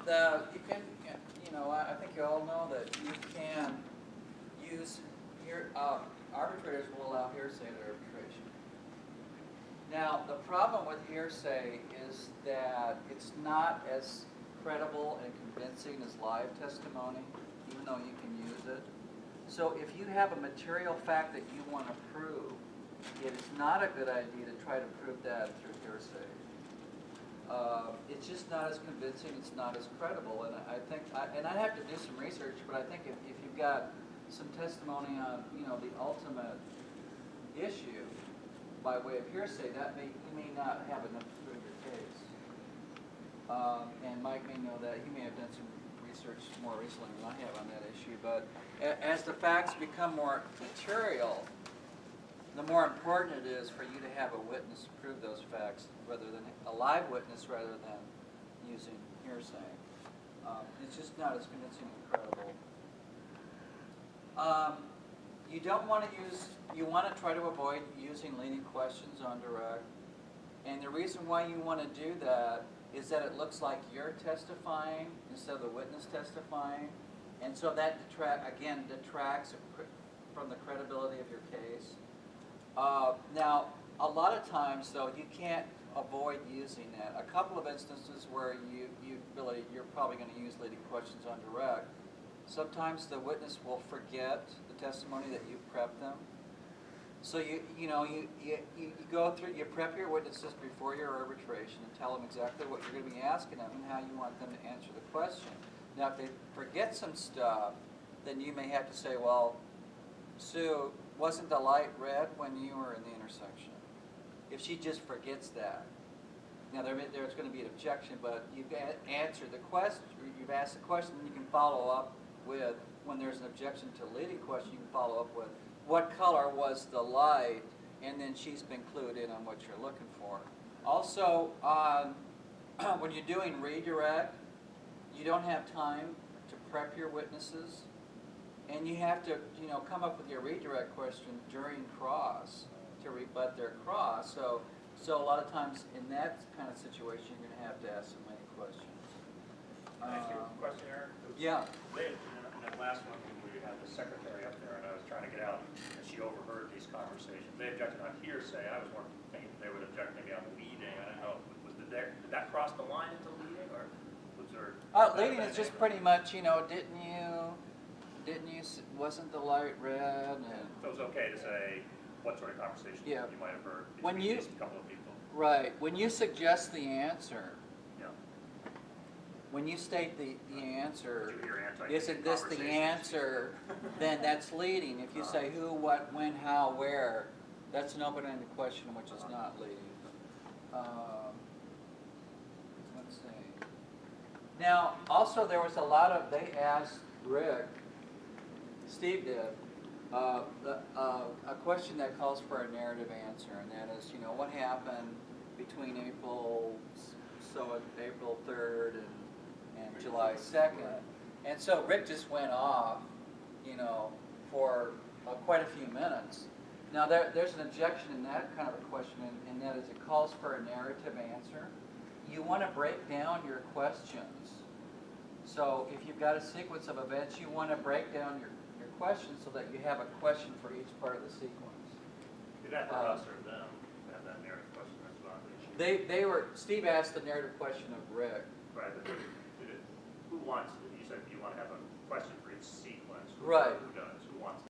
You can, I think you all know that you can use here, arbitrators will allow hearsay at arbitration. Now, the problem with hearsay is that it's not as credible and convincing as live testimony, even though you can use it. So if you have a material fact that you want to prove, it is not a good idea to try to prove that through hearsay. It's just not as convincing, it's not as credible, and I think, and I'd have to do some research, but I think if you've got some testimony on, the ultimate issue by way of hearsay, you may not have enough to prove your case. And Mike may know that. He may have done some research more recently than I have on that issue, but as the facts become more material, the more important it is for you to have a witness to prove those facts, rather than a live witness, rather than using hearsay. It's just not as convincing and credible. You don't want to you want to try to avoid using leading questions on direct. And the reason why you want to do that is that it looks like you're testifying instead of the witness testifying. And so that detracts from the credibility of your case. Now, a lot of times, though, you can't avoid using that. A couple of instances where you're probably going to use leading questions on direct. Sometimes the witness will forget the testimony that you prepped them. So you go through, you prep your witnesses before your arbitration and tell them exactly what you're going to be asking them and how you want them to answer the question. Now, if they forget some stuff, then you may have to say, well, Sue, wasn't the light red when you were in the intersection? If she just forgets that. Now, there's going to be an objection, but you've answered the question, you've asked the question, and you can follow up with, when there's an objection to leading question, you can follow up with, what color was the light? And then she's been clued in on what you're looking for. Also, when you're doing redirect, you don't have time to prep your witnesses, and you have to, come up with your redirect question during cross to rebut their cross. So a lot of times in that kind of situation, you're going to have to ask so many questions. Can I ask you a question, Eric? Yeah. In that last one, when we had the secretary up there and I was trying to get out, and she overheard these conversations. They objected on hearsay. I was more thinking they would object maybe on leading. I don't know. Did that cross the line into leading, or was there? Leading is just pretty much, wasn't the light red? And so it was okay to say what sort of conversation you might have heard between these couple of people. Right. When you suggest the answer, yeah. When you state the answer, Like isn't this the answer, then that's leading. If you say who, what, when, how, where, that's an open-ended question, which is not leading. Let's see. Now, also there was a lot of, they asked Rick, Steve did, a question that calls for a narrative answer, and that is, what happened between April 3rd and July 2nd. And so Rick just went off, for quite a few minutes. Now there's an objection in that kind of a question, and that is it calls for a narrative answer. You want to break down your questions. So if you've got a sequence of events, you want to break down your questions so that you have a question for each part of the sequence. Did that for us or them? That narrative question as well? Steve asked the narrative question of Rick. Right, but who wants, you said you want to have a question for each sequence. Right. Who does? Who wants